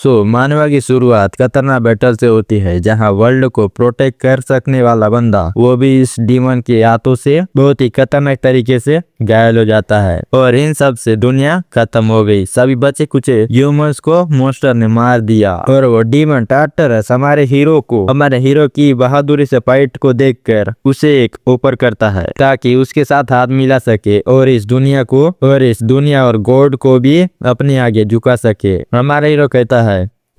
मानवा की शुरुआत खतरनाक बैटल से होती है, जहां वर्ल्ड को प्रोटेक्ट कर सकने वाला बंदा वो भी इस डीमन के हाथों से बहुत ही खतरनाक तरीके से घायल हो जाता है और इन सब से दुनिया खत्म हो गई। सभी बचे कुछ ह्यूमंस को मॉन्स्टर ने मार दिया और वो डीमन टार्टरस हमारे हीरो की बहादुरी से फाइट को देखकर उसे एक ऊपर करता है ताकि उसके साथ हाथ मिला सके और इस दुनिया और गॉड को भी अपने आगे झुका सके। हमारा हीरो कहता है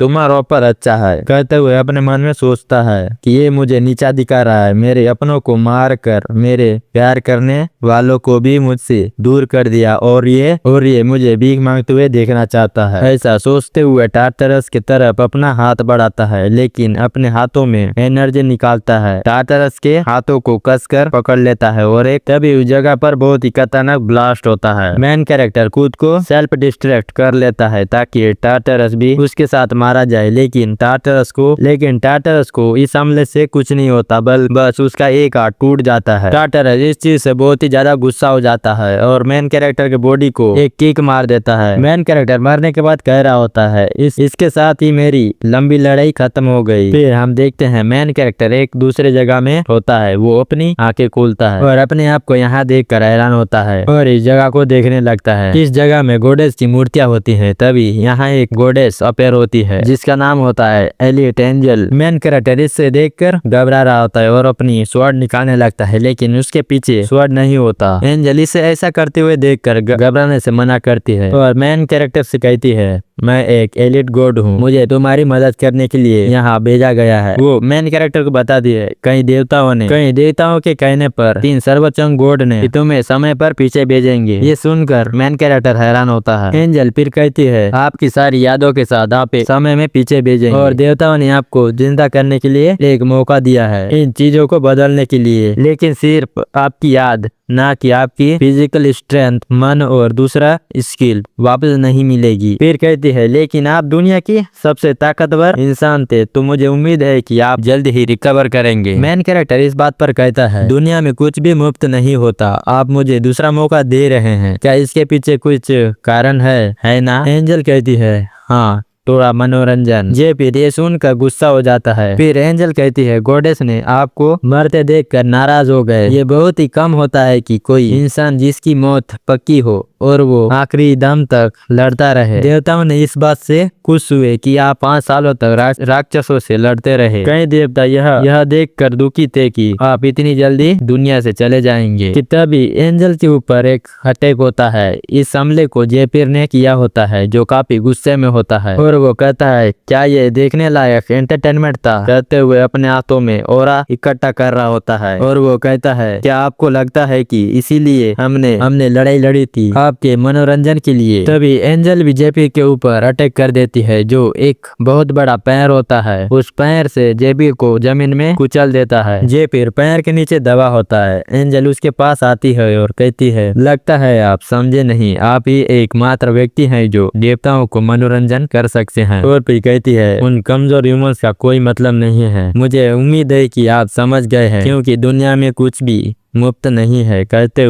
तुम्हारा ऑफर अच्छा है, कहते हुए अपने मन में सोचता है कि ये मुझे नीचा दिखा रहा है, मेरे अपनों को मार कर मेरे प्यार करने वालों को भी मुझसे दूर कर दिया और ये मुझे भीख मांगते हुए देखना चाहता है। ऐसा सोचते हुए टार्टरस की तरफ अपना हाथ बढ़ाता है, लेकिन अपने हाथों में एनर्जी निकालता है। टार्टरस के हाथों को कसकर पकड़ लेता है और एक तभी उस जगह पर बहुत ही खतरनाक ब्लास्ट होता है। मेन कैरेक्टर खुद को सेल्फ डिस्ट्रैक्ट कर लेता है ताकि टार्टरस भी उसके साथ मारा जाए, लेकिन टार्टरस को इस हमले से कुछ नहीं होता, बस उसका एक हाथ टूट जाता है। टार्टरस इस चीज से बहुत ही ज्यादा गुस्सा हो जाता है और मेन कैरेक्टर के बॉडी को एक किक मार देता है। मेन कैरेक्टर मरने के बाद कह रहा होता है इसके साथ ही मेरी लंबी लड़ाई खत्म हो गई। फिर हम देखते हैं मेन कैरेक्टर एक दूसरे जगह में होता है, वो अपनी आंखें खोलता है और अपने आप को यहाँ देख कर हैरान होता है और इस जगह को देखने लगता है। इस जगह में गॉडेस की मूर्तियां होती है, तभी यहाँ एक गॉडेस अपीयर होती है जिसका नाम होता है एलियट एंजल। मेन कैरेक्टर इससे देखकर घबरा रहा होता है और अपनी स्वॉर्ड निकालने लगता है, लेकिन उसके पीछे स्वॉर्ड नहीं होता। एंजल इसे ऐसा करते हुए देखकर घबराने से मना करती है और मेन कैरेक्टर से कहती है मैं एक एलिट गॉड हूँ, मुझे तुम्हारी मदद करने के लिए यहाँ भेजा गया है। वो मेन कैरेक्टर को बता दिए कई देवताओं के कहने पर 3 सर्वोच्च गॉड ने तुम्हें समय पर पीछे भेजेंगे। ये सुनकर मेन कैरेक्टर हैरान होता है। एंजल फिर कहती है आपकी सारी यादों के साथ आप एक समय में पीछे भेजेंगे और देवताओं ने आपको जिंदा करने के लिए एक मौका दिया है इन चीजों को बदलने के लिए, लेकिन सिर्फ आपकी याद, ना कि आपकी फिजिकल स्ट्रेंथ, मन और दूसरा स्किल वापस नहीं मिलेगी। फिर कहती है लेकिन आप दुनिया की सबसे ताकतवर इंसान थे, तो मुझे उम्मीद है कि आप जल्द ही रिकवर करेंगे। मेन कैरेक्टर इस बात पर कहता है दुनिया में कुछ भी मुफ्त नहीं होता, आप मुझे दूसरा मौका दे रहे हैं, क्या इसके पीछे कुछ कारण है ना? एंजल कहती है हाँ, थोड़ा मनोरंजन। जे फिर ये सुनकर गुस्सा हो जाता है। फिर एंजल कहती है गॉडेस ने आपको मरते देखकर नाराज हो गए। ये बहुत ही कम होता है कि कोई इंसान जिसकी मौत पक्की हो और वो आखिरी दम तक लड़ता रहे। देवताओं ने इस बात से खुश हुए कि आप 5 सालों तक राक्षसों से लड़ते रहे। कई देवता यह देखकर दुखी थे कि आप इतनी जल्दी दुनिया से चले जाएंगे। कि तभी एंजल के ऊपर एक अटैक होता है। इस हमले को जेपिर ने किया होता है, जो काफी गुस्से में होता है और वो कहता है क्या ये देखने लायक एंटरटेनमेंट था, कहते हुए अपने हाथों में ऑरा इकट्ठा कर रहा होता है और वो कहता है क्या आपको लगता है कि इसीलिए हमने लड़ाई लड़ी थी आपके मनोरंजन के लिए? तभी एंजल भी जेपी के ऊपर अटैक कर देती है, जो एक बहुत बड़ा पैर होता है। उस पैर से जेपी को जमीन में कुचल देता है। जेपी पैर के नीचे दबा होता है। एंजल उसके पास आती है और कहती है लगता है आप समझे नहीं, आप ही एकमात्र व्यक्ति हैं जो देवताओं को मनोरंजन कर सकते हैं। और फिर कहती है उन कमजोर ह्यूमंस का कोई मतलब नहीं है, मुझे उम्मीद है कि आप समझ गए हैं क्योंकि दुनिया में कुछ भी मुफ्त नहीं है, कहते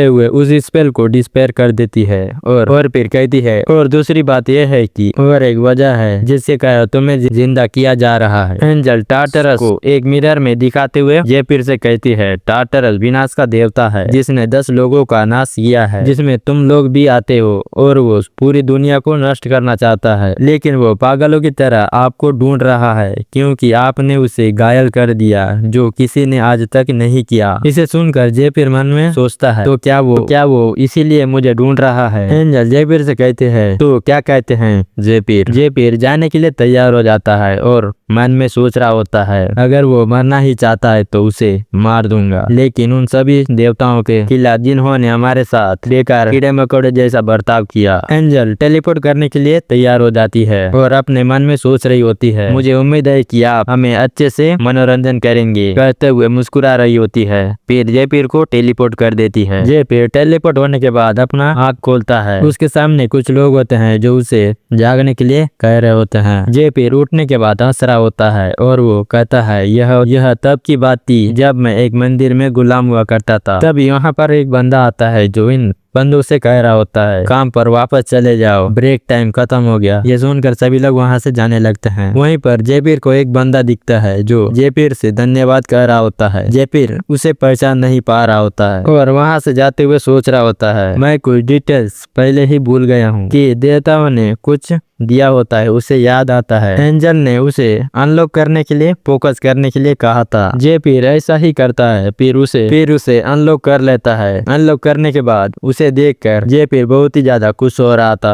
हुए उस स्पेल को डिस्पेयर कर देती है और फिर कहती है और दूसरी बात यह है कि और एक वजह है जिससे कहा तुम्हें जिंदा किया जा रहा है। एंजल टार्टरस को एक मिरर में दिखाते हुए ये फिर से कहती है टार्टरस विनाश का देवता है जिसने 10 लोगों का नाश किया है, जिसमें तुम लोग भी आते हो और वो पूरी दुनिया को नष्ट करना चाहता है, लेकिन वो पागलों की तरह आपको ढूंढ रहा है क्योंकि आपने उसे घायल कर दिया जो किसी ने आज तक नहीं किया। इसे सुनकर जेपिर मन में सोचता है तो क्या वो इसीलिए मुझे ढूंढ रहा है? एंजल जेपिर से कहते हैं तो क्या कहते हैं? जेपिर जाने के लिए तैयार हो जाता है और मन में सोच रहा होता है अगर वो मरना ही चाहता है तो उसे मार दूंगा, लेकिन उन सभी देवताओं के खिलाफ जिन्होंने हमारे साथ बेकार कीड़े मकोड़े जैसा बर्ताव किया। एंजल टेलीपोर्ट करने के लिए तैयार हो जाती है और अपने मन में सोच रही होती है मुझे उम्मीद है कि आप हमें अच्छे से मनोरंजन करेंगे, कहते हुए मुस्कुरा रही होती है। फिर जेपिर को टेलीपोर्ट कर देती है। जेपिर टेलीपोर्ट होने के बाद अपना आँख खोलता है। उसके सामने कुछ लोग होते हैं जो उसे जागने के लिए कह रहे होते हैं। जेपिर उठने के बाद हंस रहा होता है और वो कहता है यह तब की बात थी जब मैं एक मंदिर में गुलाम हुआ करता था। तब यहाँ पर एक बंदा आता है जो इन बंदूक से कह रहा होता है काम पर वापस चले जाओ, ब्रेक टाइम खत्म हो गया। ये सुनकर सभी लोग वहाँ से जाने लगते हैं। वहीं पर जेपीर को एक बंदा दिखता है जो जेपीर से धन्यवाद कह रहा होता है। जेपीर उसे पहचान नहीं पा रहा होता है और वहाँ से जाते हुए सोच रहा होता है मैं कुछ डिटेल्स पहले ही भूल गया हूँ कि देवताओं ने कुछ दिया होता है। उसे याद आता है एंजल ने उसे अनलॉक करने के लिए फोकस करने के लिए कहा था। जेपीर ऐसा ही करता है, फिर उसे अनलॉक कर लेता है। अनलॉक करने के बाद उसे देखकर जेपीर बहुत ही ज्यादा खुश हो रहा था।